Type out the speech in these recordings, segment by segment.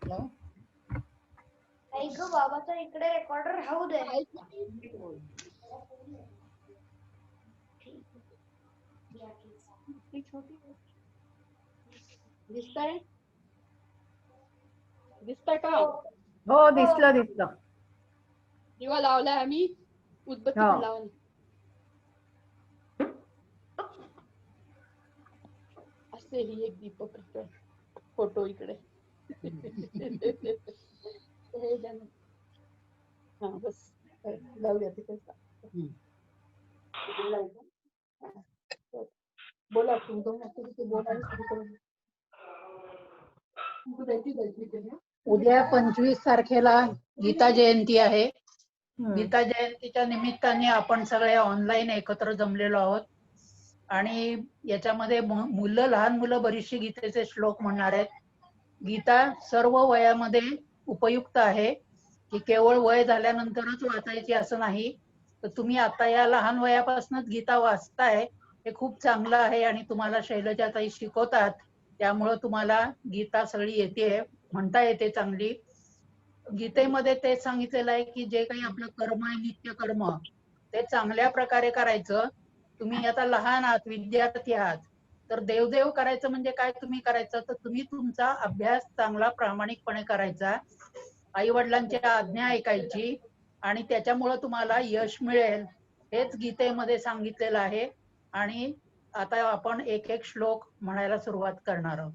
नाही ग बाबाचा इकडे रेकॉर्डर राहू दे. दिसतंय का? हो दिसलं. दिवा लावलाय आम्ही, उदबत्ती पण लावली. असे ही एक दीपक फोटो इकडे. हा बस लावूया तिथे. बोला उद्या 25 तारखेला गीता जयंती आहे. गीता जयंतीच्या निमित्ताने आपण सगळे ऑनलाईन एकत्र जमलेलो आहोत आणि याच्यामध्ये लहान मुलं बरीचशी गीतेचे श्लोक म्हणणार आहेत. गीता सर्व वयामध्ये उपयुक्त आहे की केवळ वय झाल्यानंतरच वाचायची असं नाही. तर तुम्ही आता या लहान वयापासूनच गीता वाचताय हे खूप चांगलं आहे आणि तुम्हाला शैलजाताई शिकवतात त्यामुळे तुम्हाला गीता सगळी येते, म्हणता येते चांगली. गीतेमध्ये ते सांगितलेलं आहे की जे काही आपलं कर्म आहे नित्य कर्म ते चांगल्या प्रकारे करायचं. तुम्ही आता लहान आहात, विद्यार्थी आहात, तर देवदेव करायचं म्हणजे काय तुम्ही करायचं तर तुम्ही तुमचा अभ्यास चांगला प्रामाणिकपणे करायचा, आई वडिलांची आज्ञा ऐकायची आणि त्याच्यामुळे तुम्हाला यश मिळेल हेच गीतेमध्ये सांगितलेलं आहे. आणि आता आपण एक एक श्लोक म्हणायला सुरुवात करणार आहोत.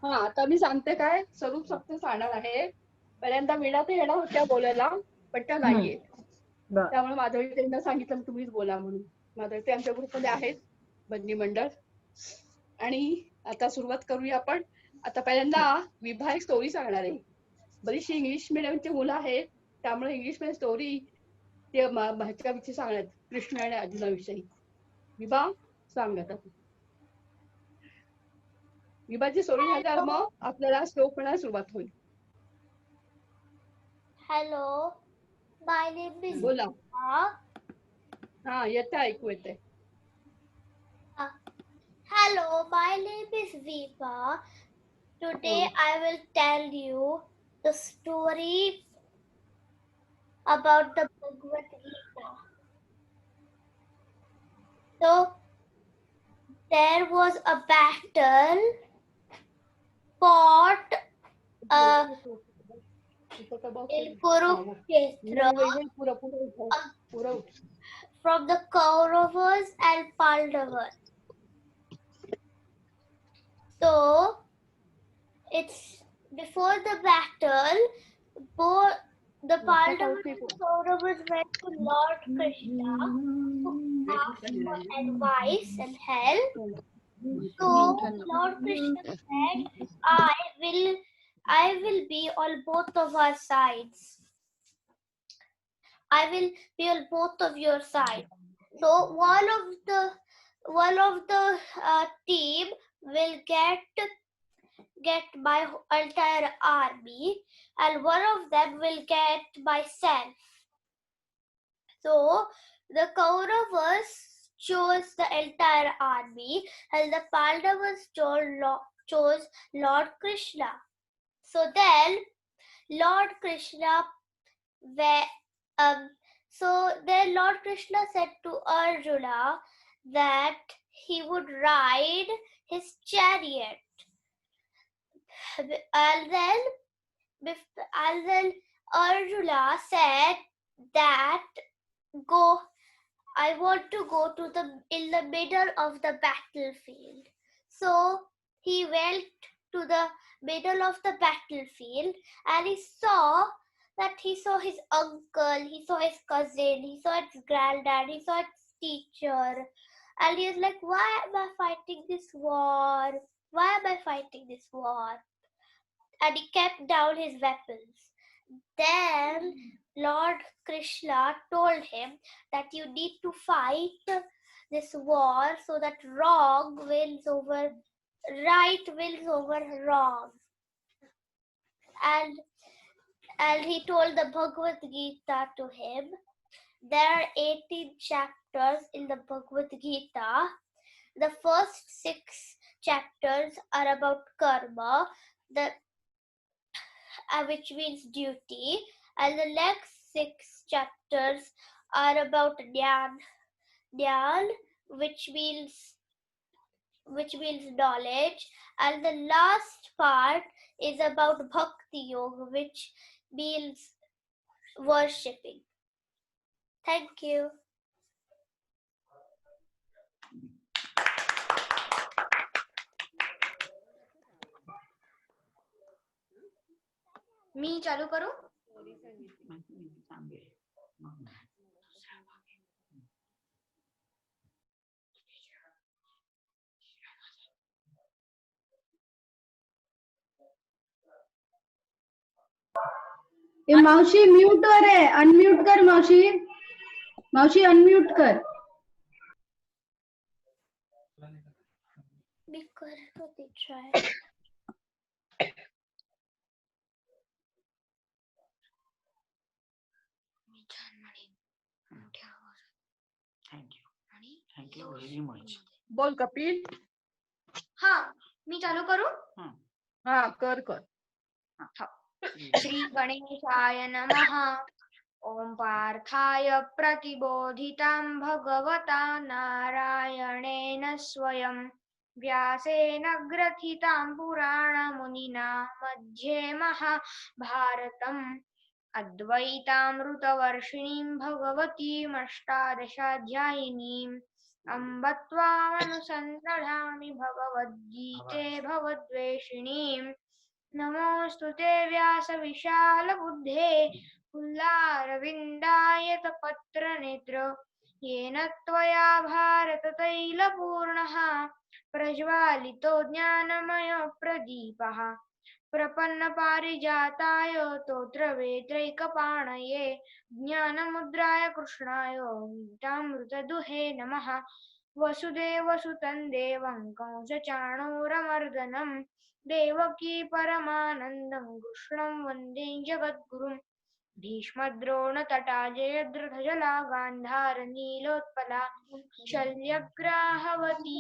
हा आता मी सांगते काय स्वरूप सप्त सांगणार आहे. पहिल्यांदा वीणा तर येणार होत्या बोलायला पण त्या नाहीये, त्यामुळे माधवी त्यांना सांगितलं तुम्हीच बोला म्हणून. माधवी ते आमच्या ग्रुपमध्ये आहेत बंदी मंडळ. आणि आता सुरुवात करूया आपण. आता पहिल्यांदा विभा एक स्टोरी सांगणार आहे. बरीचशी इंग्लिश मिडियमची मुलं आहेत त्यामुळे इंग्लिश मध्ये स्टोरी ते ह्याच्याविषयी सांगण्यात कृष्ण आणि अर्जुनाविषयी. विभा सांग आता. विभाची स्टोरी झाल्यावर मग आपल्याला श्लोक म्हणायला सुरुवात होईल. हॅलो, माय नेम इज बोला. विभा. हा येते, ऐकू येते. Hello, my name is Viva. Today I will tell you the story about the Bhagavad Gita. So, there was a battle fought in Kurukshetra from the Kauravas and Pandavas. So, it's before the battle, both the Pandavas and Kauravas went to Lord Krishna to ask for advice and help. So Lord Krishna said, I will be on both of our sides. I will be on both of your sides. So one of the team will get my entire army, and one of them will get myself. So the Kauravas chose the entire army, and the Pandavas chose Lord Krishna. So then Lord Krishna Lord Krishna said to Arjuna that he would ride his chariot. And then Arjuna said that I want to go in the middle of the battlefield. So he went to the middle of the battlefield and he saw his uncle, he saw his cousin, he saw his granddad, he saw his teacher, and he was like, why am I fighting this war? Why am I fighting this war? And he kept down his weapons. Then Lord Krishna told him that you need to fight this war so that wrong wins over right wins over wrong. And he told the Bhagavad Gita to him. There are 18 chapters in the Bhagavad Gita. The first 6 chapters are about karma, which means duty, and the next 6 chapters are about jnana, which means knowledge, and the last part is about bhakti yoga, which means worshipping. Thank you. मी चालू करू? मावशी mute वर आहे, unmute कर मावशी. मावशी unmute कर. मी करत होते ट्राय. Thank you very much. बोल कपिल. हा, मी चालू करू? हा कर. श्री गणेशाय नमः. ओम पार्थाय प्रतिबोधितां भगवता नारायणेन स्वयं व्यासेन ग्रथितां पुराणमुनिना मध्ये महाभारतम् अद्वैतामृतवर्षिणीं भगवतीमष्टादशाध्यायिनीम् अम्ब त्वामनुसन्दधामि भगवद्गीते भवद्वेषिणीम्. नमोऽस्तु ते व्यासविशालबुद्धे फुल्लारविन्दायतपत्रनेत्र येन त्वया भारततैलपूर्णः प्रज्वालितो ज्ञानमयप्रदीपः. प्रपन्नपारिजाताय स्तोत्रवेत्रैकपाणये ज्ञानमुद्राय कृष्णाय गीतामृतदुहे नमः. वसुदेवसुतं देवं कंसचाणूरमर्दनं देवकी परमानन्दं कृष्णं वन्दे जगद्गुरुं. भीष्मद्रोणतटा जयद्रथजला गान्धारनीलोत्पला शल्यग्राहवती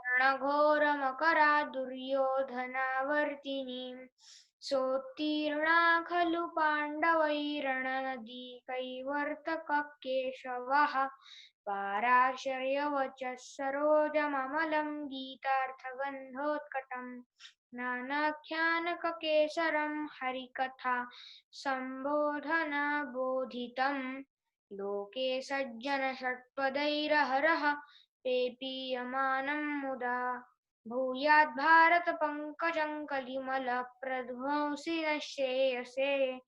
विकर्णघोरमकरा दुर्योधनावर्तिनीं. सोत्तीर्णा खलु पाण्डवैरणनदी कैवर्तककेशवः. पाराशर्यवचः सरोजममलं गीतार्थगन्धोत्कटम् नानाख्यानककेसरं हरिकथा सम्बोधनाबोधितम्. लोके सज्जनषट्पदैरहरः पेपीयमानं मुदा भूयात् भारतपङ्कजं कलिमलप्रध्वंसि न श्रेयसे.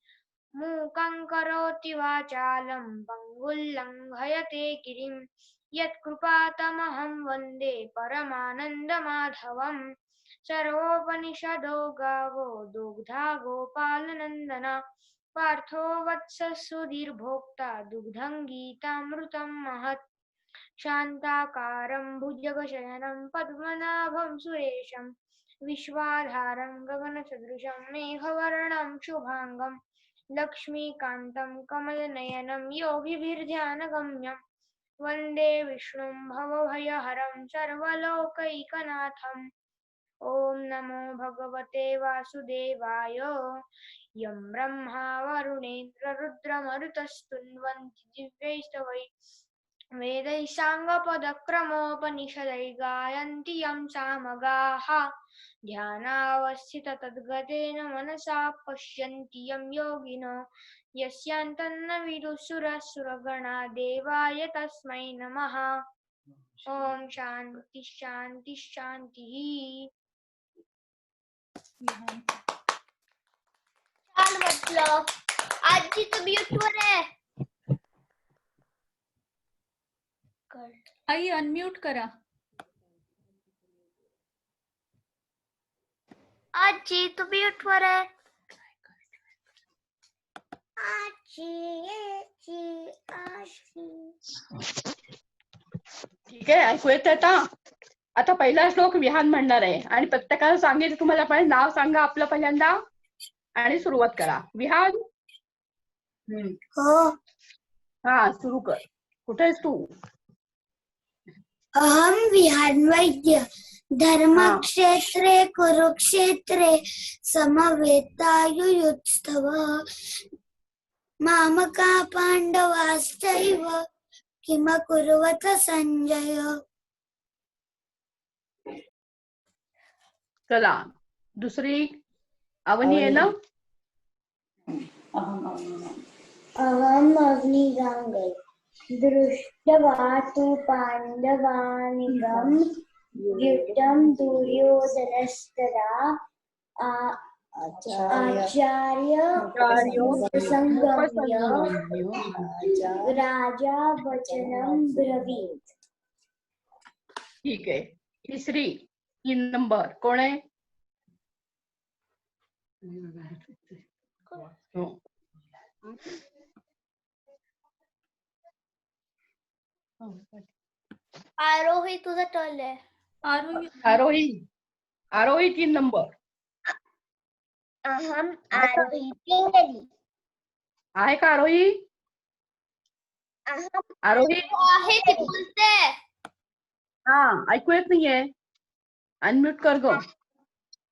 मूकं करोति वाचालं पङ्गुल्लङ्घयते गिरिं यत्कृपातमहं वन्दे परमानन्दमाधवम्. सर्वोपनिषदो गावो दुग्धा गोपालनन्दना पार्थो वत्सः सुधीर्भोक्ता दुग्धं गीतामृतं महत्. शान्ताकारं भुजगशयनं पद्मनाभं सुरेशं विश्वाधारं गगनसदृशं मेघवर्णं शुभांगं लक्ष्मीकान्तं कमलनयनं योगिभिर्ध्यानगम्यं वन्दे विष्णुं भवभयहरं सर्वलोकैकनाथम्. ॐ नमो भगवते वासुदेवाय. यं ब्रह्मा वरुणेन्द्ररुद्रमरुतस्तुन्वन्ति दिव्यैस्तवैः वेदैः साङ्गपदक्रमोपनिषदैः गायन्ति यं सामगाः. ध्यानावस्थिततद्गतेन मनसा पश्यन्ति यं योगिनो यस्यान्तन्न विदुः सुरगणा देवाय तस्मै नमः. ओम शांति शांति शांतिः. छान म्हटलं. आजी तर म्यूट वर आहे. आई अनम्यूट करा. आजी तू म्यूट वर आहे. आजी ठीक आहे, ऐकू येतंय आता पहिला श्लोक विहान म्हणणार आहे आणि प्रत्येकाला सांगेल तुम्हाला पण नाव सांगा आपलं पहिल्यांदा आणि सुरुवात करा. विहान. हो. हा, सुरू कर. कुठे आहेस तू? अहम विहान वैद्य धर्मक्षेत्रे कुरुक्षेत्रे समवेतायुयुत्सव मामका पांडवाश्चैव किमकुर्वत संजय. चला, दुसरी अवनी आहे ना? अहम अग्निगांगे दृष्ट्वा तु पांडवानिकं युद्धं दुर्योधनस्तदा आचार्य उपसंगम्य राजा वचनं ब्रवीत. ठीक आहे. तिसरी 3 नंबर कोण आहे? हो. आरोही तुझा टर्न आहे. आरोही 3 नंबर. अहम आरोही पिंगली. आहे का आरोही? आरोही आहे ती बोलते. हा, ऐकू येत नाहीये. अनम्यूट कर ग.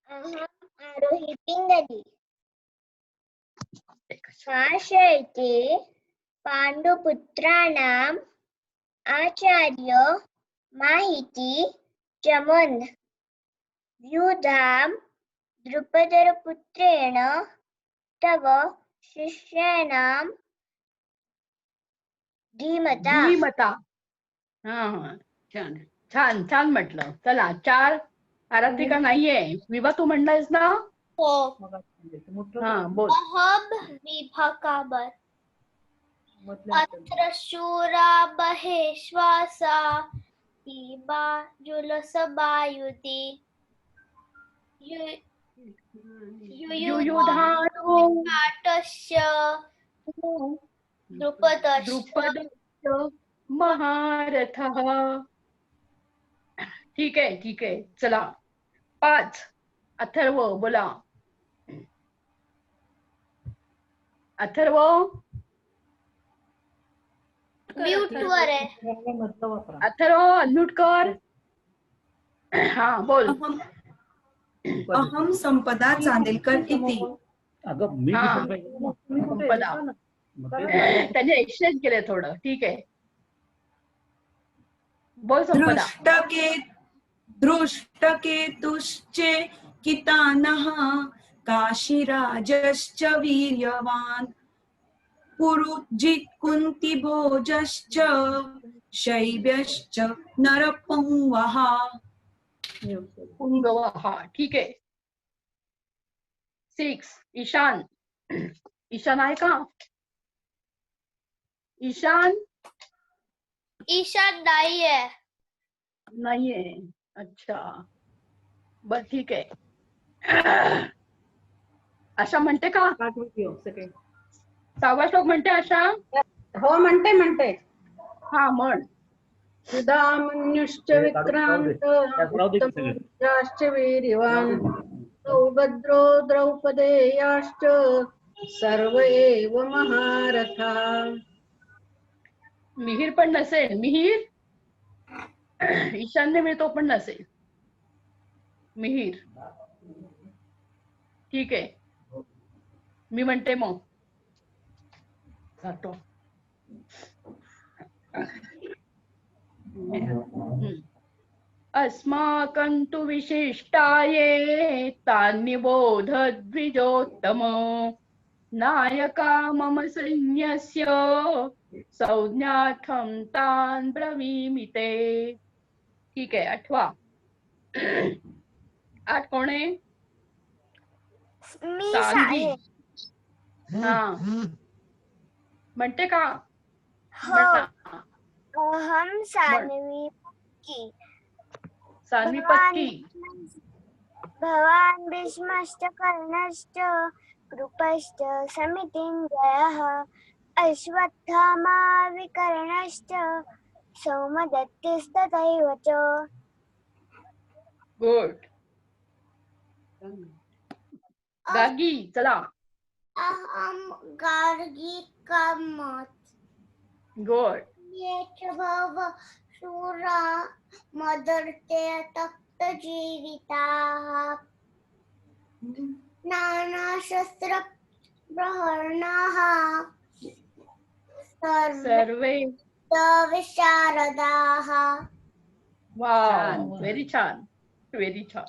अहम आरोही पिंगली आशयते पांडुपुत्राणाम आचार्य माहिती चमन युधाम द्रुपदपुत्रेण तव शिष्याणां धीमता. हा, छान छान छान म्हटलं. चला, 4 आराधिका नाहीये. विभा तू म्हणलायस ना? हो. हा, बोल. अहम विभाकाबर अत्र शूरा बहेश्वासा इबा जुलसबायुति युयुधानो युयुधाटस्य द्रुपदश्च महारथः. ठीक आहे. चला, 5 अथर्व बोला. अथर्व म्यूट वर आहे. अथर्व अनम्यूट कर. हा, बोल. अहम संपदा चांदेलकर इति. संपदा. त्याने एक्सचेंज केले थोडं. ठीक आहे, बोल संपदा. दृष्टकेतुश्चे कितानः काशीराजश्च वीर्यवान् पुरुजित् कुन्तिभोजश्च शैब्यश्च नरपुंगवः. पुंगवः. ठीक आहे. 6 ईशान. ईशान आहे का? ईशान नाहीये. अच्छा, बर ठीक आहे. आशा म्हणते का? 6वा श्लोक म्हणते आशा? हो, म्हणते. हा, म्हण. सुदामन्युश्च विक्रांत उत्तमश्च वीर्यवान् सौभद्रो द्रौपदेयाश्च सर्व एव महारथा. मिहीर पण नसेल. मिहीर ईशान्य मिळतो पण नसेल. मिहीर. ठीक आहे, मी म्हणते मग. जातो. अस्माकं तु विशिष्टाये तान्निबोध द्विजोत्तम नायका मम सैन्यस्य संज्ञार्थं तान् ब्रवीमि ते. ठीक आहे. 8वा. 8 कोण आहे? सान्वी. हा, म्हणते का? अहम सान्वी पत्की. भवान् भीष्मश्च कर्णश्च कृपश्च समितिञ्जयः अश्वत्थामा विकर्णश्च सौमदत्तिस्तथैव च. गुड. गार्गी चला. अहम गार्गी कामत. गुड. ये च भव शूरा मदर्ते तक्त जीविताः नानाशस्त्र प्रहरणाः सर्वे विशारदाः. वाव, व्हेरी छान, व्हेरी छान.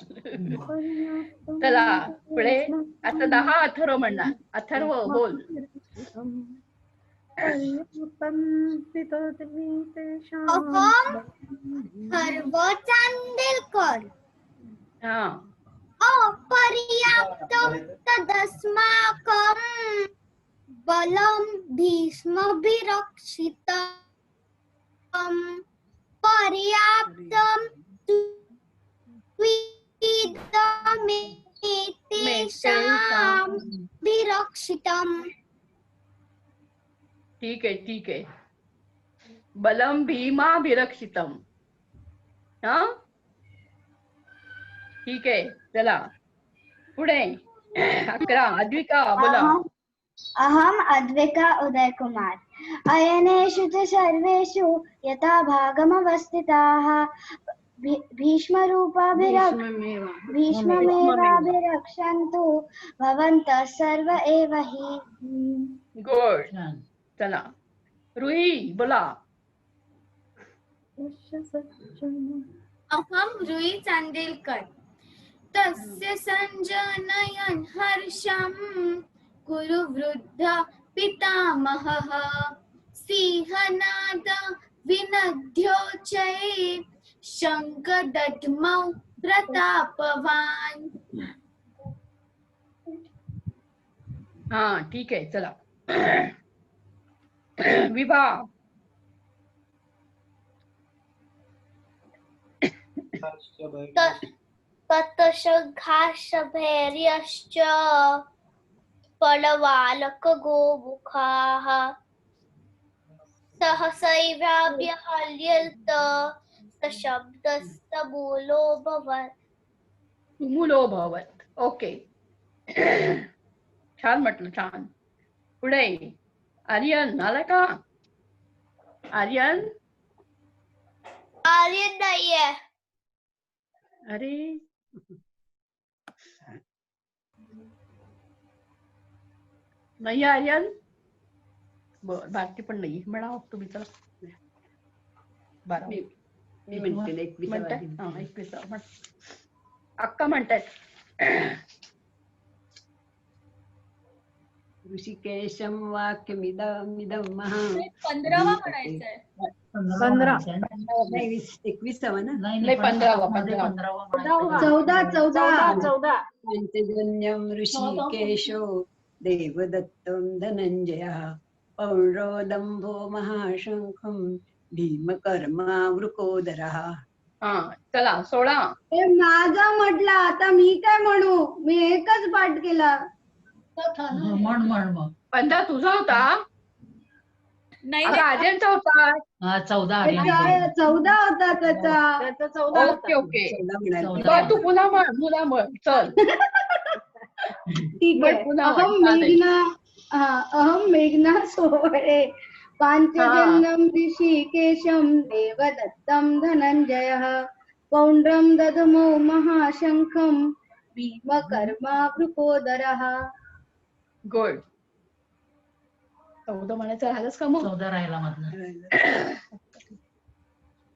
चला पुढे. आता 10 अथर्व म्हणणार. अथर्व बोल. अहम चांदेलकर. हा. अपर्याप्तं तदस्माकं बलं भीष्मभिरक्षितं पर्याप्तं त्विदमेतेषां विरक्षितम्. ठीक आहे, ठीक आहे. बलम भीमा विरक्षितम. हा, ठीक आहे. चला पुढे. 11 अद्विका बोला. अहम अद्विका उदय कुमार. अयनेषु च सर्वेषु यथा भागमवस्थिताः भीष्ममेवाभिरक्षन्तु भवन्तः सर्व एव हि. गुड. चला रुही बोला. अहम रुई चांदेलकर. तस्य संजनयन् हर्षं कुरु वृद्ध पितामहः सिंहनाद विनद्योच्चै शङ्खदध्मौ प्रतापवान्. हा, ठीक आहे. चला विभा. ततशङ्खाशभैर्यश्च पलवालकगोमुखाः सहसैवाभ्यहल्यन्त सशब्दस्तमूलो भवत्. तुमुलो भवत. ओके. छान म्हटलं, छान. पुढे आर्यन आला का? आर्यन. आर्यन नाहीये. अरे नाही आर्यन. बर, भारती पण नाही म्हणा तुम्ही. चला 12 मी म्हणते 21 म्हणताय. हा 21 म्हण. अक्का म्हणतायत. ऋषिकेशं वाक्यमिदं महा. 15वा म्हणायचंय. 21वा ना. नाही 15वा. 14 पांचजन्यं ऋषिकेशो देवदत्तं धनञ्जयः पौंड्रोदम्भो महाशंखं भीमकर्मा वृकोदरः. हा चला 16. माझा म्हटला. आता मी काय म्हणू? मी एकच पाठ केला. म्हण मग. 15 तुझा होता. नाही आर्यनचा होता. 14 14 होता त्याचा. Okay okay. 14 म्हणायला. बरं, तू पुन्हा म्हण. चल ठीक आहे. अहम मेघना सोहळे पांचजन्यं ऋषिकेशं देवदत्तं धनञ्जयः पौंड्रं ददमो महाशंखं भीमकर्मा वृकोदरः. गुड. 14 म्हणायचं राहिलंच का मग? 14 राहिला मधलं.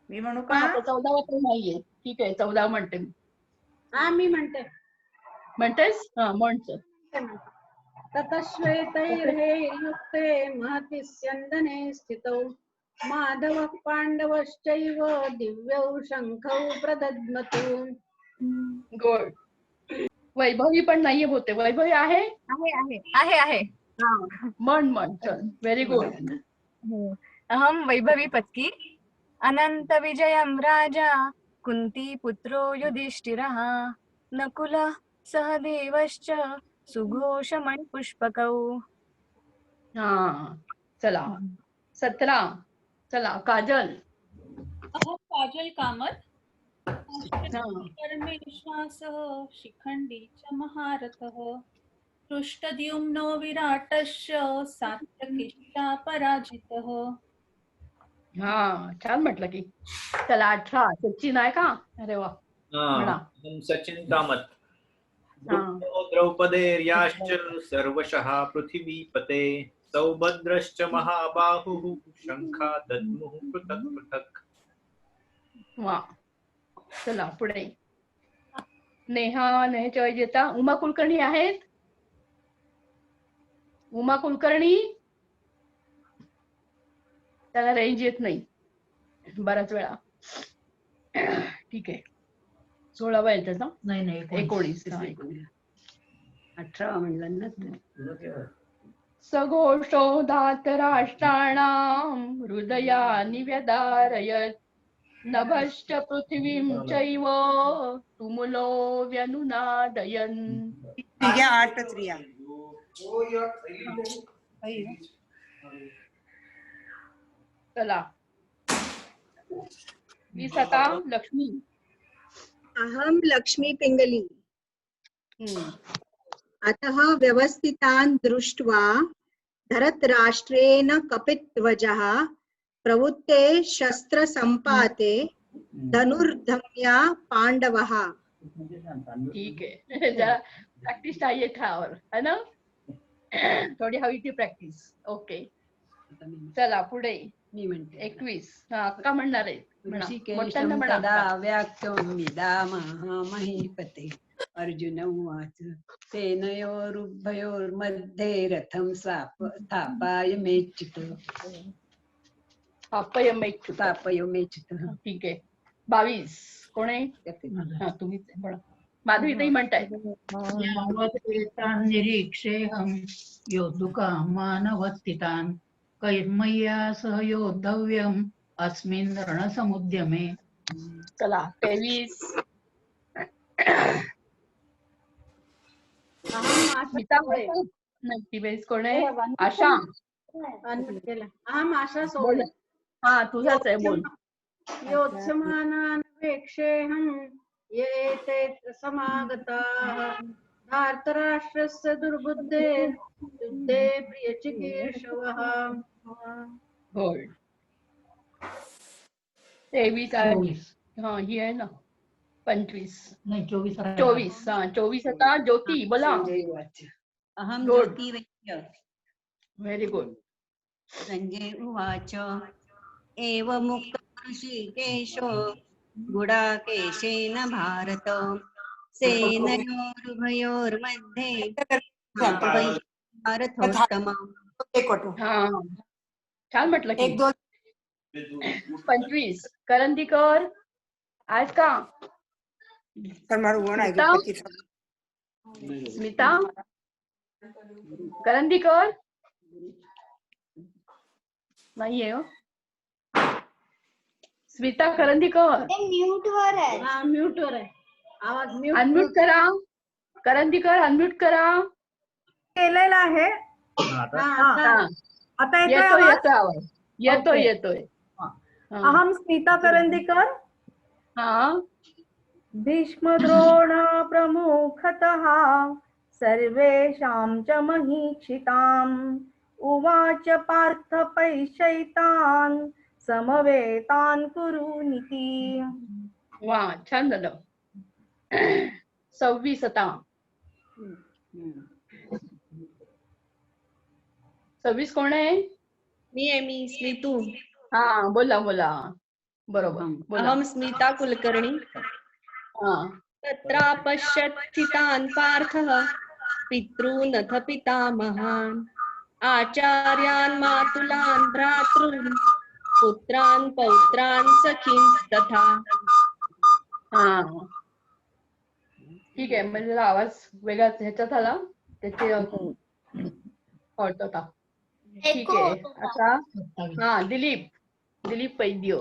मी म्हणू हा, का? आता 14 वाजता नाहीये. ठीक आहे 14 म्हणते. हा मी म्हणते. म्हणतेस? हा म्हणतो. ततश्वेतैर्हे युक्ते महति स्यन्दने स्थितौ माधवः पाण्डवश्चैव दिव्यौ शङ्खौ प्रदद्मतु. गुड. वैभवी पण नाहीये होते. वैभवी आहे. आहे. म्हण. चल व्हेरी गुड. अहम वैभवी पत्की. अनंत विजयं राजा कुंती पुत्रो युधिष्ठिरः नकुलः सहदेवश्च सुघोषमणिपुष्पकौ. हा चला 17. चला काजल. अहं काजल कामत हा. कर्मे विश्वासः शिखंडी च महारथः पृष्ठद्युम्नो विराटश्च सात्यकीश्च पराजितः. हा छान म्हटलं की. चला 18. सचिन आहे का? अरे वा म्हणा. सचिन कामत. द्रौपदेर्याश्च सर्वशः पृथिवीपते सौभद्रश्च महाबाहुः शंखा दद्मुः पृथक् पृथक्. वा. चला पुढे. नेहा नेहच्या विजेता उमा कुलकर्णी आहेत. उमा कुलकर्णी. त्याला रेंज येत नाही बऱ्याच वेळा. ठीक आहे. 16वा आहे त्याचा. नाही 19. 18 म्हणलं ना. सघोषो धातराष्ट्राणां हृदयानि व्यदारयत् नभश्च पृथिवीं चैव तुमुलो व्यनुनादयन्. 8 रिया. चला 20 आता लक्ष्मी. अहम लक्ष्मी पिंगली. अतः व्यवस्थितान् दृष्ट्वा धरतराष्ट्रेण कपिध्वजः प्रवृत्ते शस्त्रसम्पाते धनुर्धम्या पांडवः. ठीक है. जरा प्रैक्टिस चाहिए था और है ना. थोडी हवी ती प्रॅक्टिस. ओके. चला पुढे. मी म्हणते 21. हा अक्का म्हणणार आहे. ऋषिकेशं तदा व्याख्यों विदामः महीपते. अर्जुन उवाच सेनयोरुभयोर्मध्ये रथं स्थापयमेच्युत. स्थापयमेच्युत. ठीक आहे. 22. कोण आहे? हा तुम्हीच बोला. माधुरीताई म्हणताय. निरीक्षेहं योद्धुकामानवस्थितान् कैर्मय्या सह योद्धव्यम् अस्मिन् रणसमुद्यमे. चला 23. स्मिता नाही. 23 कोण आहे? आशा. अहम आशा सोबत. हा तुझाच आहे. बोल. योत्समानानपेक्षेऽहं ये ते समागताः धार्तराष्ट्रस्य दुर्बुद्धे युद्धे प्रियचिकीर्षवः. होय. 23. हा ही आहे ना. 25 नाही 24. 24. हा 24 आता ज्योती बोला. अहं ज्योती वैद्य. Very good. संजय उवाच एवमुक्त ऋषिकेशो गुडाकेशेन भारत सेनयोरुभयोर्मध्ये भारतोत्तमः. हा छान म्हटलं की. 25. करंदीकर आज का? स्मिता करंदीकर नाहीये हो. स्मिता करंदीकर म्यूट वर आहे. म्यूट वर आहे. आवाज म्यूट. अनम्यूट करा. करंदीकर अनम्यूट करा. केलेला आहे. आता येतोय. अहम स्मिता करंदीकर. हा. भीष्मद्रोण प्रमुखतः सर्वेषां च महीक्षिताम् उवाच पार्थ पैशैतान् समवेतान् कुरुनिति. वा छान झालं. 26 आता. 26 कोण आहे? मी स्मितू. हा बोला बरोबर. अहम स्मिता कुलकर्णी. तत्रापश्यत् स्थितान् पार्थः पितॄनथ पितामहान् आचार्यान् मातुलान् भ्रातॄन् पुत्रान् पौत्रान् सखीन् तथा. हा ठीक आहे. म्हणजे आवाज वेगळाच ह्याच्यात आला. त्याचे हॉट होता. ठीक आहे. आता हा दिलीप वैद्य.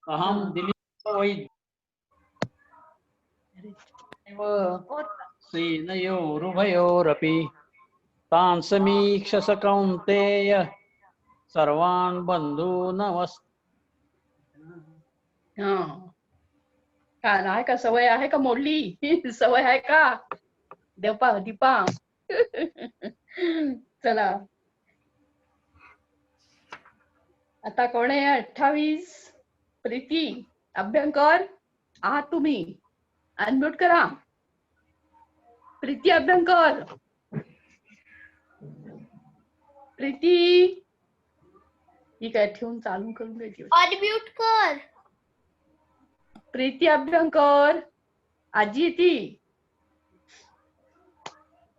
अहं दिलीप वैद्य. सेनयोरुभयोरपि तांसमीक्षस कौन्तेय सर्वान् बंधून् छान आहे का? सवय आहे का मोडली? सवय आहे का दीपा? चला आता कोण आहे? 28 प्रीती अभ्यंकर आहात तुम्ही? अनम्यूट करा. प्रीती अभ्यंकर. प्रीती ही काय ठेवून चालू करून घ्यायची. अनम्यूट कर. प्रीती अभ्यंकर आजी ती.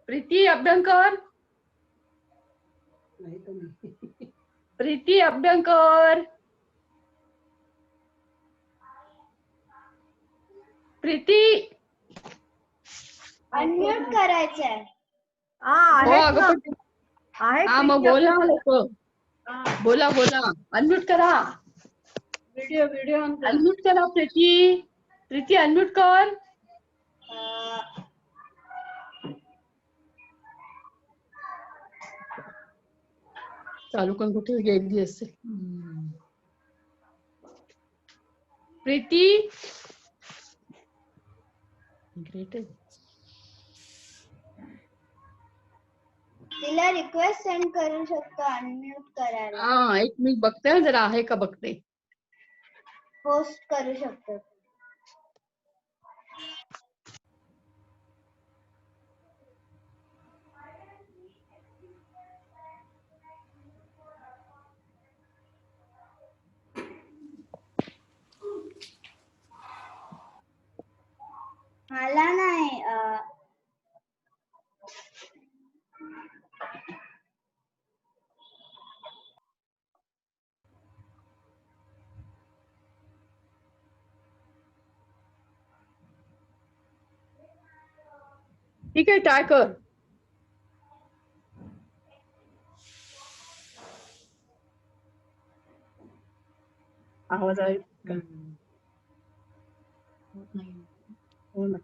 प्रीती अभ्यंकर. प्रीती अभ्यंकर. प्रीती अनम्यूट करायचंय. मग बोला लोक. बोला अनम्यूट करा. व्हिडिओ अनम्यूट करा. प्रीती अनम्यूट कर. चालू करून कुठे गेली असेल प्रीती. ग्रेट आहे. तिला रिक्वेस्ट सेंड करू शकतो अनम्यूट करायला. एक मी बघते जरा आहे का बघते. पोस्ट करू शकतो. मला नाही ठीक आहे ट्राय कर. आवाज आहे का? हो ना.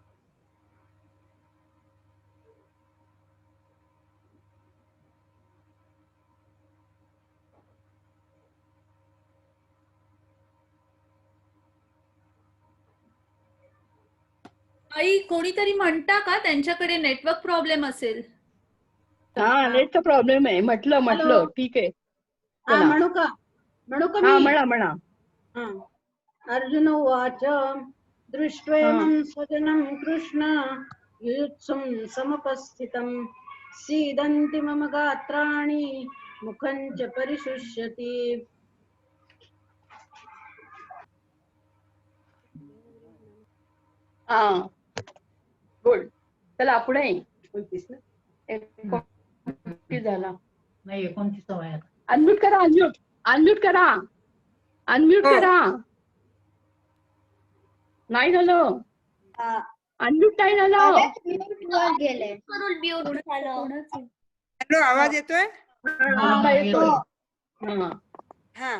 आई कोणीतरी म्हणता का त्यांच्याकडे नेटवर्क प्रॉब्लेम असेल? नेटचा प्रॉब्लेम आहे. म्हटलं ठीक आहे. म्हणू का म्हणा. अर्जुन उवाच दृष्ट्वेमं स्वजनं कृष्ण युत्सुं समुपस्थितं सीदन्ति मम गात्राणि मुखं च परिशुष्यति. गुड. चला पुढे. 29 झाला. नाही 29 वयात. अनम्यूट करा. अनम्यूट करा. नाही झालं. अनम्यूट नाही झालं. हॅलो, आवाज येतोय? हा.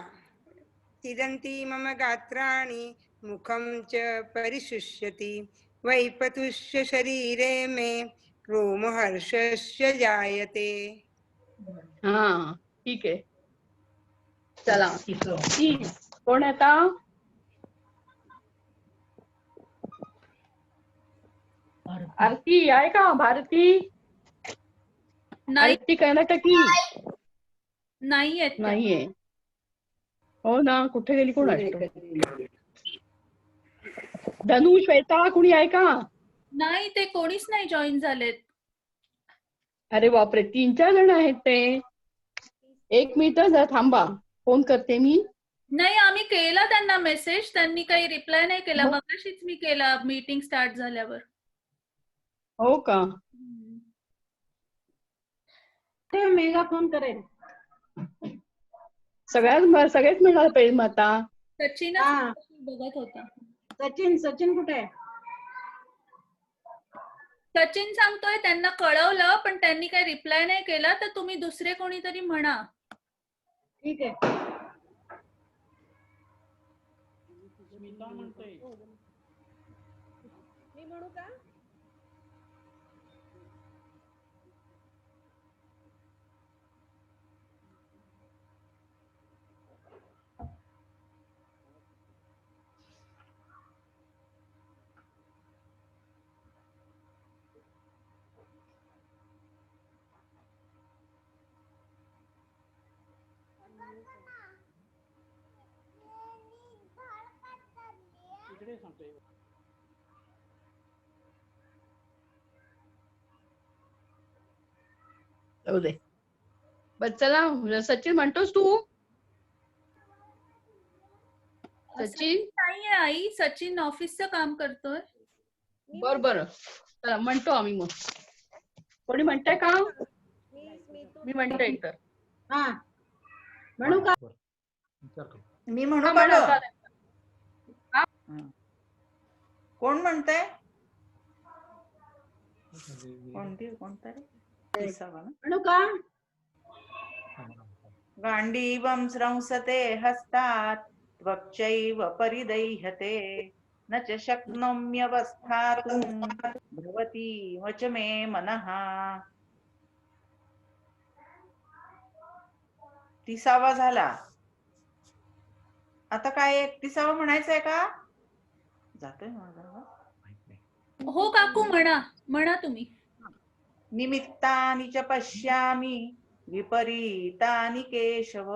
सीदन्ति मम गात्राणि मुखं च परिशुष्यति वैपतुष्य शरीरे मे रोमहर्षस्य जायते. ठीक आहे. चला कोण आता? आरती आहे का? भारती. आरती कर्नाटकी नाहीये. हो ना. कुठे गेली? कोण आहे? धनु श्वेता कुणी आहे का? नाही, ते कोणीच नाही जॉईन झालेत. अरे बापरे, 3-4 जण आहेत ते. 1 मिनिट जरा थांबा. फोन करते मी. नाही, आम्ही केला त्यांना मेसेज. त्यांनी काही रिप्लाय नाही केला. मगाशीच मी केला मीटिंग स्टार्ट झाल्यावर. हो का? ते मेगा फोन करेल. सगळेच मिळाले पाहिजे मग आता. सचिन बघत होता. सचिन कुठे आहे? सचिन सांगतोय त्यांना कळवलं, पण त्यांनी काही रिप्लाय नाही केला. तर तुम्ही दुसरे कोणीतरी म्हणा. ठीक आहे. मी म्हणू का? इकडे सांगतोय. जाऊ दे. बर चला सचिन म्हणतोस तू? सचिन नाहीये आई, सचिन ऑफिसचं काम करतोय. बर बर चला म्हणतो आम्ही मग. कोणी म्हणताय का? मी म्हणते तर. हा म्हणू का? मी म्हणू हा, का म्हणा, ग? चालेल. कोण म्हणताय? कोणतरी म्हणू का? गांडीवं स्रंसते हस्तात् त्वक्चैव परिदह्यते न च शक्नोम्यवस्थातुं भवति वच मे मनः. 30वा झाला. आता काय 31वा म्हणायचंय का? जातोय माझा. हो काकू, म्हणा तुम्ही. निमित्तानि च पश्यामि विपरीतानि केशव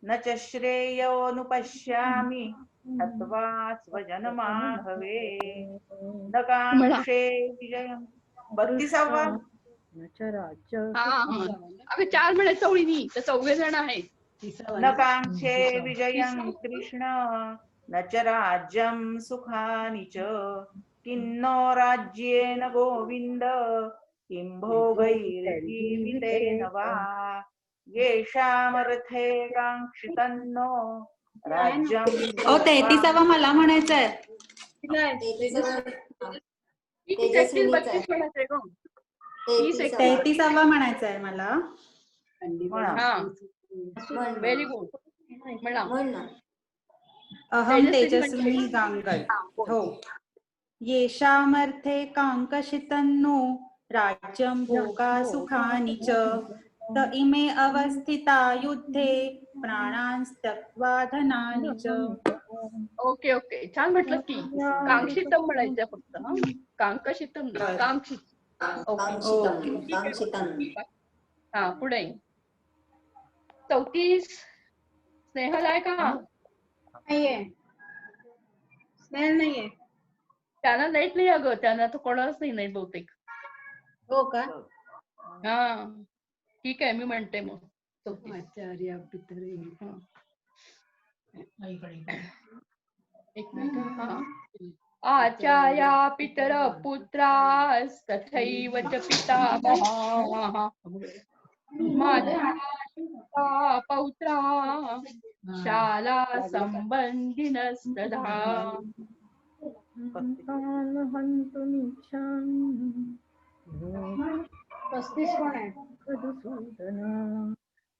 न च श्रेयोनुपश्यामि हत्वा स्वजनमाहवे न कांक्षे विजयम्. 32वा. अगं 4 म्हणायचं ओळीनी तर 4 जण आहेत. न कांक्षे विजयं कृष्ण न च राज्यं सुखानि च किन्नो राज्येन गोविन्द किं भोगैर्जीवितेन वा येषामर्थे काङ्क्षितन्नो राज्यं. 33वा मला म्हणायचंय. 33वा म्हणायचंय मला. Very good. अहम तेजस्विनी गांगल. हो. येषामर्थे काङ्क्षितन्नो राज्यं भोगा सुखानि च त इमे अवस्थिता युद्धे प्राणान् त्यक्त्वा धनानि च. ओके ओके छान म्हटलं की. कांक्षितम म्हणायचं फक्त. कांक्षितम कांक्षित. हा पुढे 34 स्नेहल आहे का? नाहीये. स्नेहल नाहीये. त्यांना नेट नाही अगं. त्यांना तर कोणालाच नाही नेट बहुतेक. हो का? हा ठीक आहे मी म्हणते मग. आचार्य पितरे. एक मिनिट. हा आचार्या पितर पुत्रास तथैव च पितामहाः माता पौत्रा शाला संबंधिनस्तदा. 35 कोण आहे?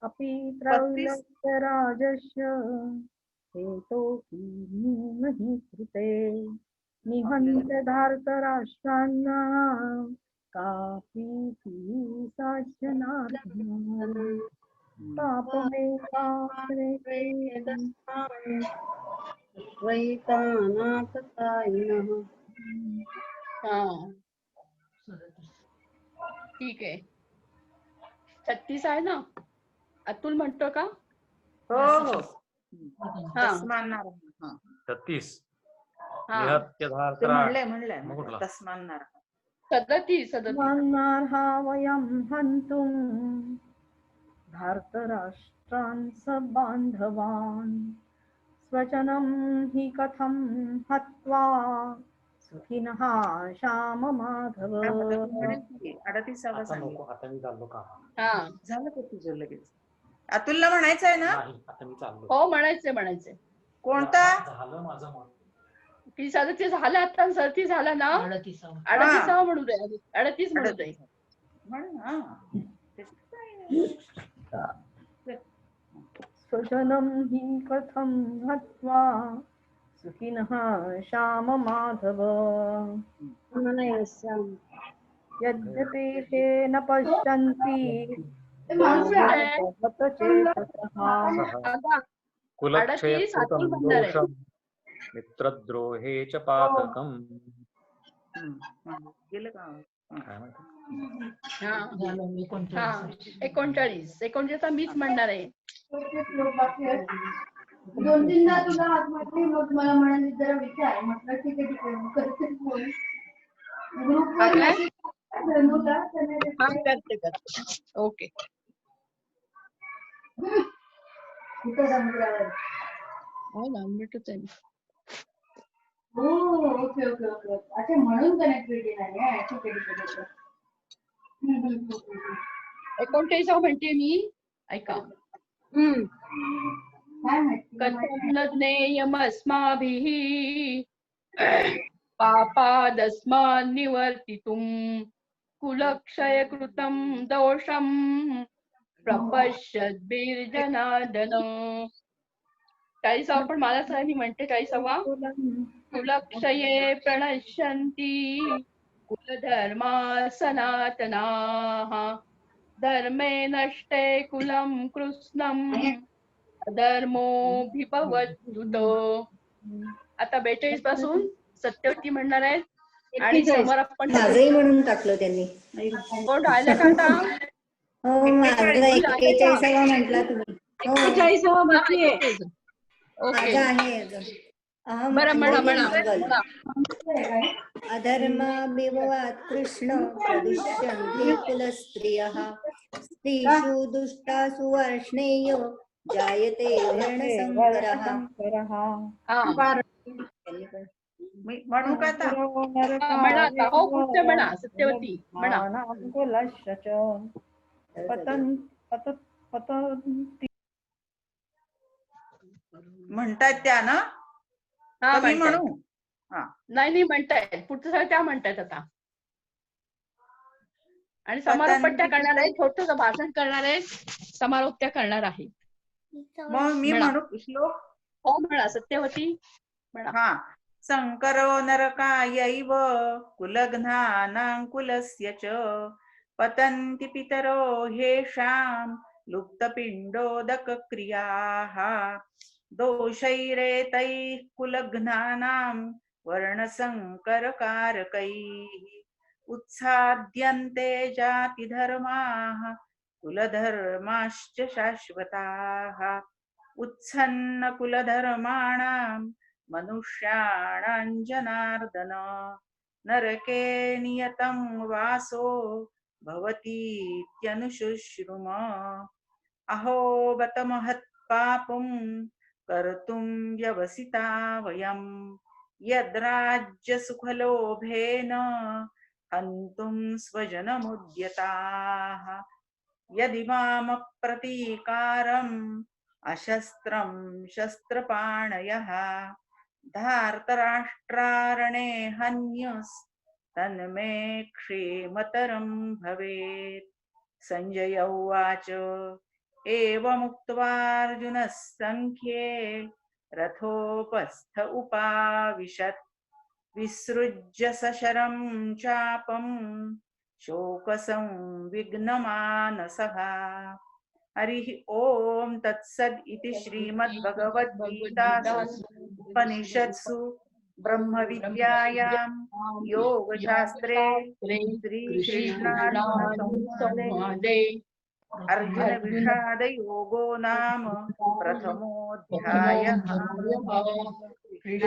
अपि त्रैलोक्यराजस्य हेतोऽपि नीमहि कृते निहन्त धार्तराष्ट्राणां कापि साध्यनार्थम् ठीक आहे. 36 आहे ना? अतुल म्हणतो का? हो हो. 36. तस्मान्नार. 37 मन्नार्हा वयं हन्तुं धार्तराष्ट्रान् सबान्धवान् स्वजनं हि कथं हत्वा सुखिनः श्याम माधव. 38वा सांगितलं. आता मी चाललो का? झालं का तुझं लगेच? अतुलला म्हणायचंय ना? आता मी चाललो. हो म्हणायचंय. कोणता? झालं माझं मन. 37 झालं आता. 37 झाला ना? 38 म्हणू दे. 38 म्हणू दे. स्वजनं हि कथं हत्वा सुखिनः श्याम माधव. यद्यपि ते न पश्यन्ति कुलक्षयकृतं दोषं मित्रद्रोहे च पातकम्. 39 मीच म्हणणार आहे. 2-3दा तुला हात म्हटली, मग मला म्हणाली जरा विचार. म्हटलं ठीक आहे करते फोन. ग्रुपवर करते. ओके. कुठं समुद्रावर? हो ना, मिठूच आहे. हो ओके. अच्छा म्हणून कनेक्टिव्हिटी नाही आहे. ठीक आहे. 39 म्हणते मी, ऐका. कथं ज्ञेयमस्माभिः पापादस्मान् निवर्तितुं कुलक्षयकृतं दोषं प्रपश्यद्भिर्जनार्दन. 40 पण मला सरांनी म्हणते 40. कुलक्षये प्रणश्यन्ति कुलधर्मा सनातनाः धर्मे नष्टे कुलं कृत्स्नम् अधर्मोऽभिभवत्युतो. आता 42 पासून सत्यवती म्हणणार आहेत आणि समोर आपण माझंही म्हणून टाकलं त्यांनी. कोण राहिलं का आता? हो माझं 41वा म्हटला तुम्ही. 41वा बाकी आहे. माझं आहे अजून. बरं म्हणा. अधर्माभिभवात् कृष्ण प्रदुष्यन्ते कुलस्त्रियः स्त्रीषु दुष्टासु वर्ष्णेय जायते वर्णसंकरः. म्हणू का आता? हो पुढचं म्हणा. सत्यवती म्हणा. म्हणतायत त्या ना? मी म्हणू? नाही म्हणतायत. पुढचं सगळं त्या म्हणतायत आता. आणि समारोप त्या करणार आहेत. छोटस भाषण करणार आहेत. समारोप त्या करणार आहे. मग मी म्हणू श्लोक? हो म्हणा. सत्यवती म्हणा. संकरो नरकायैव कुलघ्नानां कुलस्य च पतन्ति पितरो हेषां लुप्तपिण्डोदकक्रियाः दोषैरेतैः कुलघ्नानां वर्णसंकरकारकैः उत्साद्यन्ते जातिधर्माः कुलधर्माश्च शाश्वताः उत्सन्नकुलधर्माणां मनुष्याणां जनार्दन नरके नियतं वासो भवतीत्यनुशुश्रुम अहो बत महत्पापं कर्तुं व्यवसिता वयं यद्राज्यसुखलोभेन हन्तुं स्वजनमुद्यताः यदिमामप्रतीकारम् अशस्त्रं शस्त्रपाणयः धार्तराष्ट्रारणे हन्युस्तन्मे क्षेमतरं भवेत्. संजय उवाच एवमुक्त्वार्जुनः संख्ये रथोपस्थ उपाविशत् विसृज्य सशरं चापं शोकसंविघ्नमानसः. हरिः ओम तत्सद इति श्रीमद्भगवद्गीतासु उपनिषत्सु ब्रह्मविद्यायां योगशास्त्रे श्रीकृष्णार्जुनसंवादे अर्जुन विषाद योगो नाम प्रथमोऽध्यायः. हरे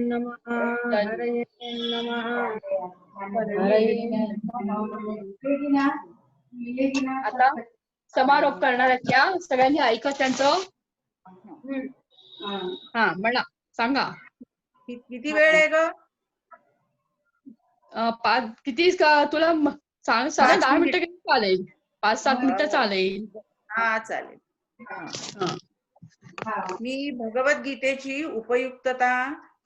नमः. आता समारोप करणार आहेत त्या. सगळ्यांनी ऐकत त्यांचं. म्हणा. सांगा किती वेळ आहे ग? किती तुला सांग. 10 मिनिटं किती चालेल? 5-7 मिनिटं चालेल. चालेल. मी भगवद्गीतेची उपयुक्तता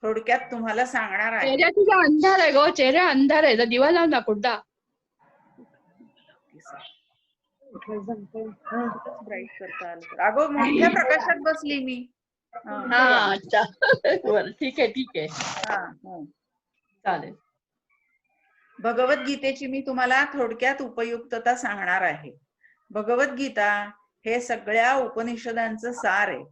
थोडक्यात तुम्हाला सांगणार आहे. चेहऱ्या तुझा अंधार आहे गो. चेहरा अंधार आहे. दिवा लाव ना कुठला. ब्राईट करता आलं. अगो मोठ्या प्रकाशात बसली मी. अच्छा. बरं ठीक आहे. चालेल. भगवद्गीतेची मी तुम्हाला थोडक्यात उपयुक्तता सांगणार आहे. भगवद्गीता हे सगळ्या उपनिषदांचं सार आहे.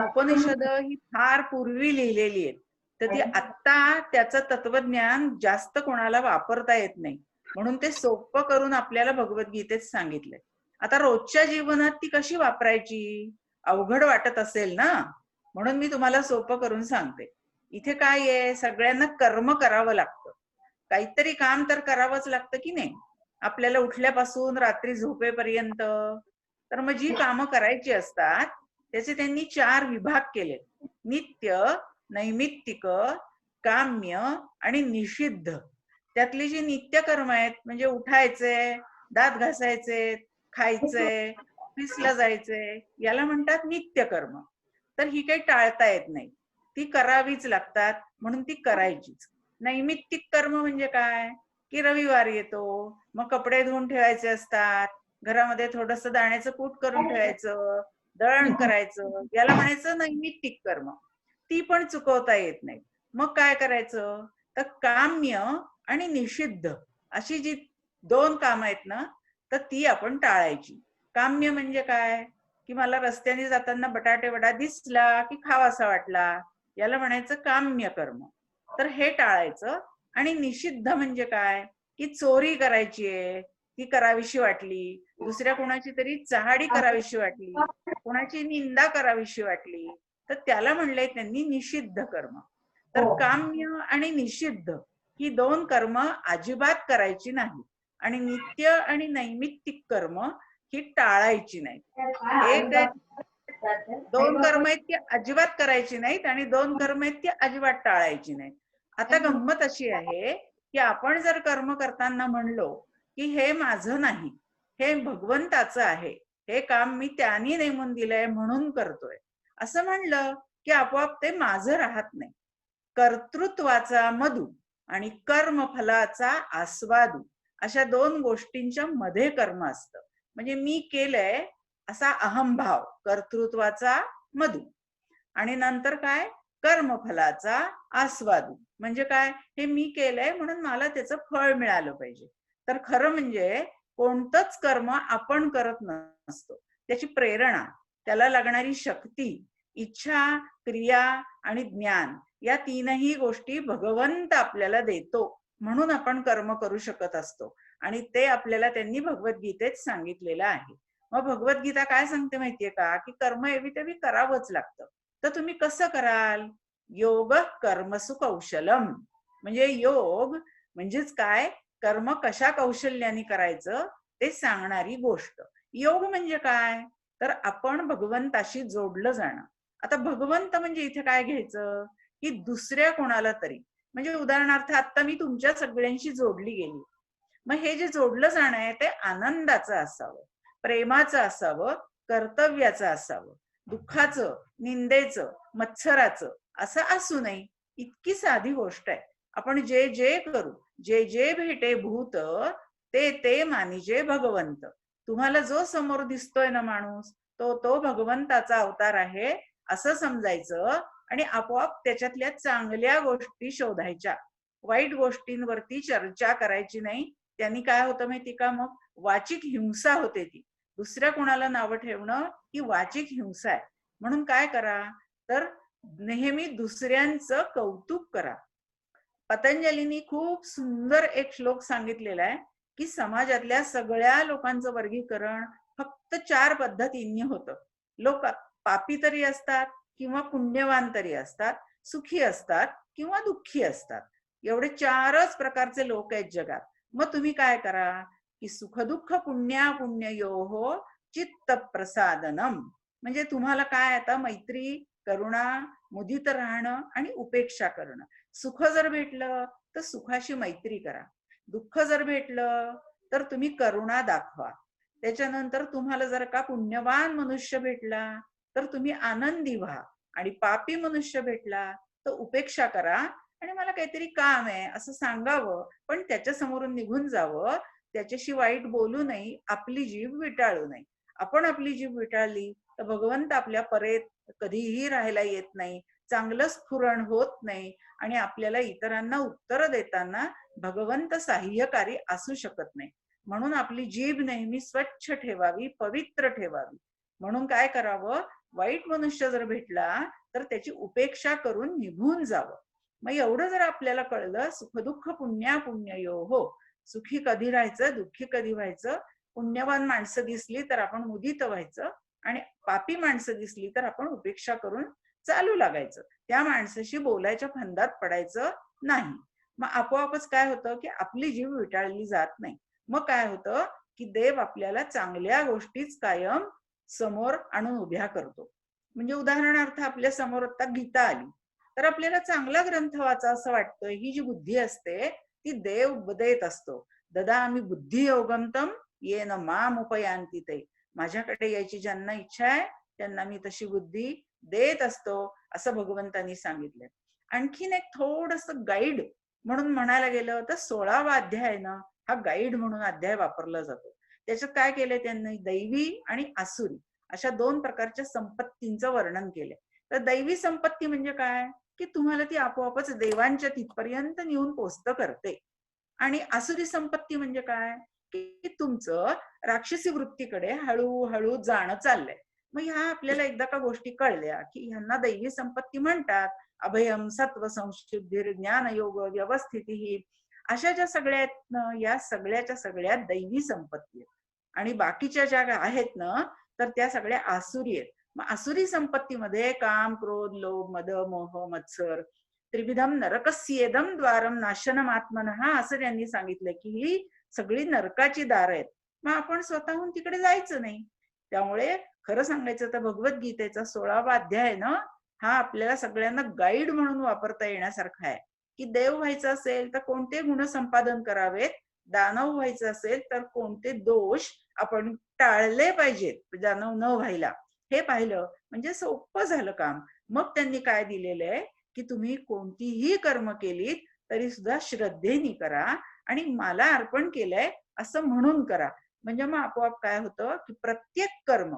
उपनिषद ही फार पूर्वी लिहिलेली आहेत. तर ती आत्ता त्याचं तत्वज्ञान जास्त कोणाला वापरता येत नाही, म्हणून ते सोपं करून आपल्याला भगवद्गीतेत सांगितलंय. आता रोजच्या जीवनात ती कशी वापरायची अवघड वाटत असेल ना, म्हणून मी तुम्हाला सोपं करून सांगते. इथे काय आहे, सगळ्यांना कर्म करावं लागतं, काहीतरी काम तर करावंच लागतं की नाही आपल्याला, उठल्यापासून रात्री झोपेपर्यंत. तर मग जी कामं करायची असतात त्याचे त्यांनी 4 विभाग केले: नित्य, नैमित्तिक, काम्य आणि निषिद्ध. त्यातली जी नित्य कर्म आहेत म्हणजे उठायचे, दात घासायचे, खायचे, ऑफिसला जायचे, याला म्हणतात नित्य कर्म. तर ही काही टाळता येत नाही, ती करावीच लागतात, म्हणून ती करायचीच. नैमित्तिक कर्म म्हणजे काय की रविवार येतो, मग कपडे धुवून ठेवायचे असतात, घरामध्ये थोडस दाण्याचं कूट करून ठेवायचं, दळण करायचं, याला म्हणायचं नैमित्तिक कर्म. ती पण चुकवता येत नाही. मग काय करायचं, तर काम्य आणि निषिद्ध अशी जी 2 कामं आहेत ना, तर ती आपण टाळायची. काम्य म्हणजे काय की मला रस्त्याने जाताना बटाटे वडा दिसला की खावासा वाटला, याला म्हणायचं काम्य कर्म, तर हे टाळायचं. आणि निषिद्ध म्हणजे काय की चोरी करायची आहे, ती करावीशी वाटली, दुसऱ्या कोणाची तरी चहाडी करावीशी वाटली, कोणाची निंदा करावीशी वाटली, तर त्याला म्हणलंय त्यांनी निषिद्ध कर्म. तर काम्य आणि निषिद्ध ही 2 कर्म अजिबात करायची नाही, आणि नित्य आणि नैमित्तिक कर्म ही टाळायची नाही. एक 2 कर्म आहेत ती अजिबात करायची नाहीत, आणि 2 कर्म आहेत ती अजिबात टाळायची नाहीत. आता गंमत अशी आहे की आपण जर कर्म करताना म्हणलो की हे माझं नाही, हे भगवंताचं आहे, हे काम मी त्यांनी नेमून दिलंय म्हणून करतोय, असं म्हणलं की आपोआप ते माझं राहत नाही. कर्तृत्वाचा मधु आणि कर्मफलाचा आस्वादू अशा 2 गोष्टींच्या मध्ये कर्म असतं. म्हणजे मी केलंय असा अहंभाव, कर्तृत्वाचा मधु, आणि नंतर काय कर्मफलाचा आस्वादू म्हणजे काय, हे मी केलंय म्हणून मला त्याचं फळ मिळालं पाहिजे. तर खरं म्हणजे कोणतंच कर्म आपण करत नसतो, त्याची प्रेरणा, त्याला लागणारी शक्ती, इच्छा, क्रिया आणि ज्ञान या 3ही गोष्टी भगवंत आपल्याला देतो, म्हणून आपण कर्म करू शकत असतो. आणि ते आपल्याला त्यांनी भगवद्गीतेत सांगितलेलं आहे. मग भगवद्गीता काय सांगते माहितीये का की कर्म एवी तेवी करावंच लागतं. तर तुम्ही कसं कराल, योग कर्मसु कौशलम, म्हणजे योग म्हणजेच काय, कर्म कशा कौशल्याने करायचं ते सांगणारी गोष्ट. योग म्हणजे काय, तर आपण भगवंताशी जोडलं जाणं. आता भगवंत म्हणजे इथे काय घ्यायचं की दुसऱ्या कोणाला तरी, म्हणजे उदाहरणार्थ आता मी तुमच्या सगळ्यांशी जोडली गेली, मग हे जे जोडलं जाणं आहे ते आनंदाचं असावं, प्रेमाचं असावं, कर्तव्याचं असावं, दुःखाचं, निंदेचं, मत्सराचं असं असू नये. इतकी साधी गोष्ट आहे. आपण जे जे करू, जे जे भेटे भूत, ते ते मानिजे भगवंत. तुम्हाला जो समोर दिसतोय ना माणूस, तो तो भगवंताचा अवतार आहे असं समजायचं, आणि आपोआप त्याच्यातल्या चांगल्या गोष्टी शोधायच्या, वाईट गोष्टींवरती चर्चा करायची नाही. त्यांनी काय होतं माहिती का, मग वाचिक हिंसा होते. ती दुसऱ्या कोणाला नावं ठेवणं ही वाचिक हिंसा आहे. म्हणून काय करा, तर नेहमी दुसऱ्यांचं कौतुक करा. पतंजलींनी खूप सुंदर एक श्लोक सांगितलेला आहे की समाजातल्या सगळ्या लोकांचं वर्गीकरण फक्त 4 पद्धतींनी होतं. लोक पापी तरी असतात किंवा पुण्यवान तरी असतात, सुखी असतात किंवा दुःखी असतात. एवढे 4च प्रकारचे लोक आहेत जगात. मग तुम्ही काय करा की सुखदुःख पुण्यापुण्ययोः चित्त प्रसादनम, म्हणजे तुम्हाला काय आता मैत्री, करुणा, मुदित राहणं आणि उपेक्षा करणं. सुख जर भेटलं तर सुखाशी मैत्री करा, दुःख जर भेटलं तर तुम्ही करुणा दाखवा. त्याच्यानंतर तुम्हाला जर का पुण्यवान मनुष्य भेटला तर तुम्ही आनंदी व्हा, आणि पापी मनुष्य भेटला तर उपेक्षा करा, आणि मला काहीतरी काम आहे असं सांगावं, पण त्याच्या समोरून निघून जावं, त्याच्याशी वाईट बोलू नये, आपली जीभ विटाळू नये. आपण आपली जीभ विटाळली तर भगवंत आपल्या परेत कधीही राहायला येत नाही, चांगलं स्फुरण होत नाही, आणि आपल्याला इतरांना उत्तर देताना भगवंत सहाय्यकारी असू शकत नाही. म्हणून आपली जीभ नेहमी स्वच्छ ठेवावी, पवित्र ठेवावी. म्हणून काय करावं, वाईट मनुष्य जर भेटला तर त्याची उपेक्षा करून निघून जावं. मग एवढं जर आपल्याला कळलं, सुख दुःख पुण्यो हो, सुखी कधी राहायचं, दुःखी कधी व्हायचं, पुण्यवान माणसं दिसली तर आपण मुदित व्हायचं आणि पापी माणसं दिसली तर आपण उपेक्षा करून चालू लागायचं, त्या माणसाशी बोलायच्या फंदात पडायचं नाही. मग आपोआपच काय होतं की आपली जीव विटाळली जात नाही. मग काय होतं की देव आपल्याला चांगल्या गोष्टीच कायम समोर आणून उभ्या करतो. म्हणजे उदाहरणार्थ आपल्या समोर आता गीता आली तर आपल्याला चांगला ग्रंथ वाचा असं वाटतं. ही जी बुद्धी असते ती देव देत असतो. ददामि बुद्धी योगंतम येन माम उपयांती ते, माझ्याकडे यायची ज्यांना इच्छा आहे त्यांना मी तशी बुद्धी देत असतो असं भगवंतांनी सांगितलं. आणखीन एक थोडस गाईड म्हणून म्हणायला गेलं तर 16वा अध्याय ना हा गाईड म्हणून अध्याय वापरला जातो. त्याच्यात काय केलंय त्यांनी, दैवी आणि आसुरी अशा 2 प्रकारच्या संपत्तींचं वर्णन केलंय. तर दैवी संपत्ती म्हणजे काय की तुम्हाला ती आपोआपच देवांच्या तिथपर्यंत नेऊन पोचतं करते. आणि आसुरी संपत्ती म्हणजे काय की तुमचं राक्षसी वृत्तीकडे हळूहळू जाणं चाललंय. मग ह्या आपल्याला एकदा का गोष्टी कळल्या की ह्यांना दैवी संपत्ती म्हणतात. अभयम, सत्व, संशुद्धी, ज्ञान, योग, व्यवस्थिती, ही अशा ज्या सगळ्या आहेत ना, या सगळ्याच्या सगळ्या दैवी संपत्ती आहेत. आणि बाकीच्या ज्या आहेत ना तर त्या सगळ्या आसुरी आहेत. मग आसुरी संपत्तीमध्ये काम, क्रोध, लोभ, मद, मोह, मत्सर, त्रिविधम नरकस्येदम द्वारम नाशनम आत्मनः असं त्यांनी सांगितलंय की ही सगळी नरकाची दार आहेत. मग आपण स्वतःहून तिकडे जायचं नाही. त्यामुळे खरं सांगायचं तर भगवद्गीतेचा 16वा अध्याय ना हा आपल्याला सगळ्यांना गाईड म्हणून वापरता येण्यासारखा आहे. की देव व्हायचं असेल तर कोणते गुण संपादन करावेत, दानव व्हायचं असेल तर कोणते दोष आपण टाळले पाहिजेत दानव न व्हायला, हे पाहिलं म्हणजे सोपं झालं काम. मग त्यांनी काय दिलेलं आहे की तुम्ही कोणतीही कर्म केलीत तरी सुद्धा श्रद्धेने करा आणि मला अर्पण केलंय असं म्हणून करा. म्हणजे मग आपोआप काय होतं की प्रत्येक कर्म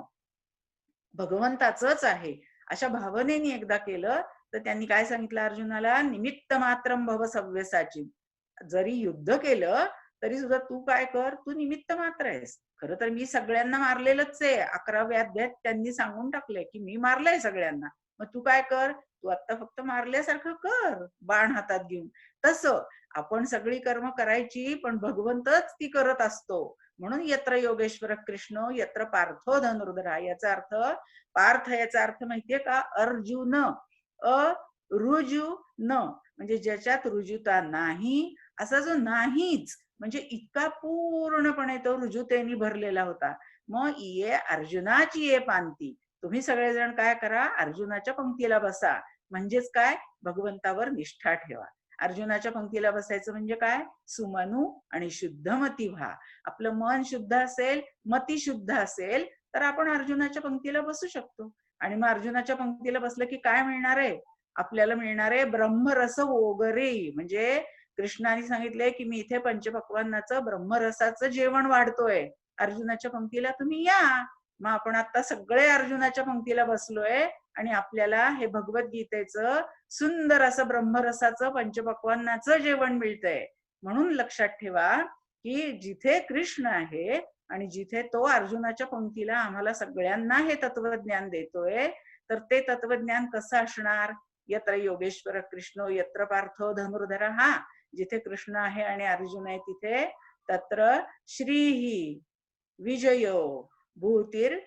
भगवंताचंच आहे अशा भावनेने एकदा केलं तर त्यांनी काय सांगितलं अर्जुनाला, निमित्त मात्रम भव सव्यसाची. जरी युद्ध केलं तरी सुद्धा तू काय कर, तू निमित्त मात्र आहेस. खरं तर मी सगळ्यांना मारलेलंच आहे. 11व्या अध्यायात त्यांनी सांगून टाकलंय की मी मारलंय सगळ्यांना. मग तू काय कर, तू आता फक्त मारल्यासारखं कर बाण हातात घेऊन. तसं आपण सगळी कर्म करायची पण भगवंतच ती करत असतो. म्हणून यत्र योगेश्वर कृष्ण यत्र पार्थो धनुर्धरा. याचा अर्थ पार्थ, याचा अर्थ माहितीये का, अर्जुन. अरुजु न म्हणजे ज्याच्यात रुजुता नाही, असा जो नाहीच म्हणजे इतका पूर्णपणे तो रुजुतेने भरलेला होता. मग ये अर्जुनाची ये पांती. तुम्ही सगळेजण काय करा, अर्जुनाच्या पंक्तीला बसा. म्हणजेच काय, भगवंतावर निष्ठा ठेवा. अर्जुनाच्या पंक्तीला बसायचं म्हणजे काय, सुमनू आणि शुद्धमती व्हा. आपलं मन शुद्ध असेल, मती शुद्ध असेल तर आपण अर्जुनाच्या पंक्तीला बसू शकतो. आणि मग अर्जुनाच्या पंक्तीला बसलं की काय मिळणार आहे, आपल्याला मिळणार आहे ब्रह्मरस वगैरे. म्हणजे कृष्णाने सांगितलंय की मी इथे पंचपक्वान्नाचं ब्रह्मरसाचं जेवण वाढतोय, अर्जुनाच्या पंक्तीला तुम्ही या. मग आपण आता सगळे अर्जुनाच्या पंक्तीला बसलोय आणि आपल्याला हे भगवद्गीतेचं सुंदर असं ब्रह्मरसाचं पंचपक्वान्नाचं जेवण मिळतंय. म्हणून लक्षात ठेवा की जिथे कृष्ण आहे आणि जिथे तो अर्जुनाच्या पंक्तीला आम्हाला सगळ्यांना हे तत्वज्ञान देतोय, तर ते तत्वज्ञान कसं असणार, यत्र योगेश्वर कृष्ण यत्र पार्थो धनुर्धर. हा, जिथे कृष्ण आहे आणि अर्जुन आहे तिथे तत्र श्रीही विजयो भूतीर.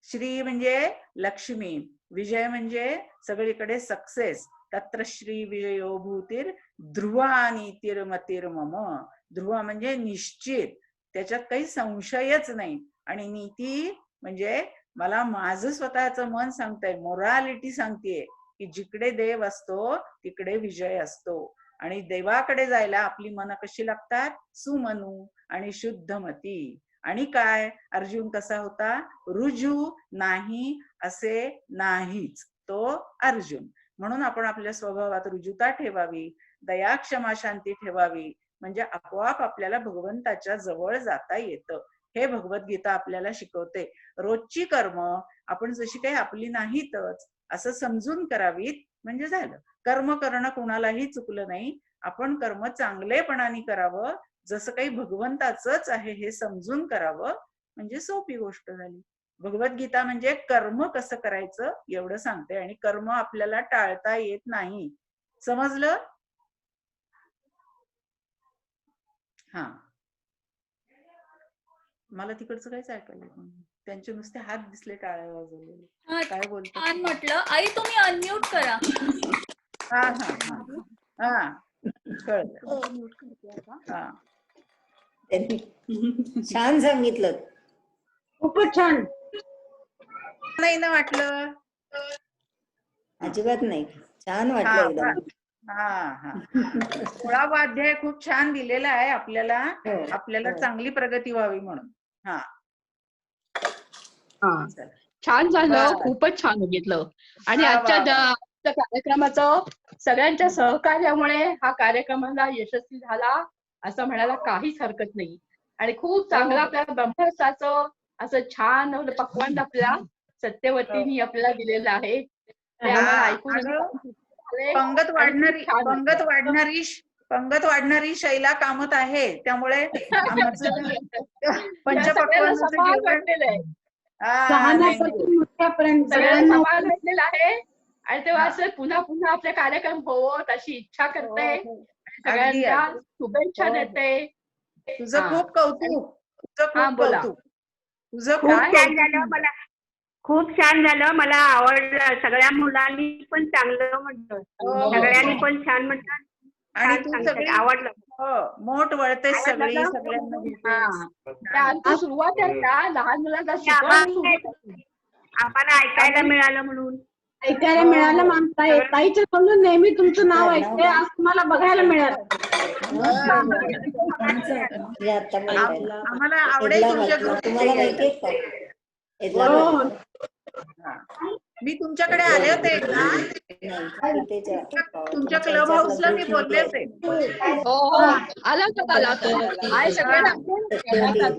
श्री म्हणजे लक्ष्मी, विजय म्हणजे सगळीकडे सक्सेस. तत्र श्री विजयो भूतीर ध्रुवा नीतिर्मतीर मम. ध्रुवा म्हणजे निश्चित, त्याच्यात काही संशयच नाही. आणि नीती म्हणजे मला माझं स्वतःचं मन सांगतंय, मोरालिटी सांगतेय की जिकडे देव असतो तिकडे विजय असतो. आणि देवाकडे जायला आपली मनं कशी लागतात, सुमनू आणि शुद्धमती. आणि काय, अर्जुन कसा होता, रुजू नाही असे नाहीच तो अर्जुन. म्हणून आपण आपल्या स्वभावात रुजुता ठेवावी, दया क्षमा शांती ठेवावी, म्हणजे आपोआप आपल्याला भगवंताच्या जवळ जाता येतं. हे भगवद्गीता आपल्याला शिकवते. रोजची कर्म आपण जशी काही आपली नाहीतच असं समजून करावीत म्हणजे झालं. कर्म करणं कुणालाही चुकलं नाही. आपण कर्म चांगलेपणाने करावं, जसं काही भगवंताचंच आहे हे समजून करावं, म्हणजे सोपी गोष्ट झाली. भगवद्गीता म्हणजे कर्म कसं करायचं एवढं सांगते. आणि कर्म आपल्याला टाळता येत नाही. समजलं? हा, मला तिकडचं काहीच ऐकायला येत नाही. त्यांचे नुसते हात दिसले टाळ्या वाजवलेले. काय बोलतात? छान म्हटलं. आई तुम्ही अनम्यूट करा. हा हा हा हा, कळलं. हा, छान सांगितलं. खूपच छान. नाही ना वाटलं? अजिबात नाही, छान हा वाटलं एकदम. हा हा, सोळावा अध्याय खूप छान दिलेला आहे आपल्याला. आपल्याला चांगली प्रगती व्हावी म्हणून. हा, छान झालं, बरं. खूपच छान बघितलं. आणि वा, वा, आजच्या वा. कार्यक्रमाचं सगळ्यांच्या सहकार्यामुळे हा कार्यक्रमाला यशस्वी झाला असं म्हणायला काहीच हरकत नाही. आणि खूप चांगलं आपल्या ब्रह्मरसाचं असं छान पक्वान्न आपल्या सत्यवतीनी आपल्याला दिलेलं आहे. ते आम्हाला ऐकून पंगत वाढणारी शैला कामत आहे. त्यामुळे आमचं पंचपक्वान्नाचं जेवण सगळ्यांना समान भेटलेलं आहे. आणि तेव्हा असं पुन्हा पुन्हा आपले कार्यक्रम होवोत अशी इच्छा करते. सगळ्यांना शुभेच्छा देते. तुझं खूप कौतुक. बोला. तुझं खूप छान झालं. मला खूप छान झालं, मला आवडलं. सगळ्या मुलांनी पण चांगलं म्हटलं, सगळ्यांनी पण छान म्हटलं. आणि तू सगळी आवडलं. मोठ वळतेस सगळी, सगळ्यांना आमची सुरुवात आहे ना लहान मुलांना आम्हाला ऐकायला मिळालं म्हणून. ऐकायला मिळालं. ताईच्या तोंडून नेहमी तुमचं नाव ऐकते, आज तुम्हाला बघायला मिळालं. आम्हाला आवडेल तुम्हाला माहितीये का? मी तुमच्याकडे आले होते एकदा. तुमच्या क्लब हाऊसला मी बोलले होते. आला.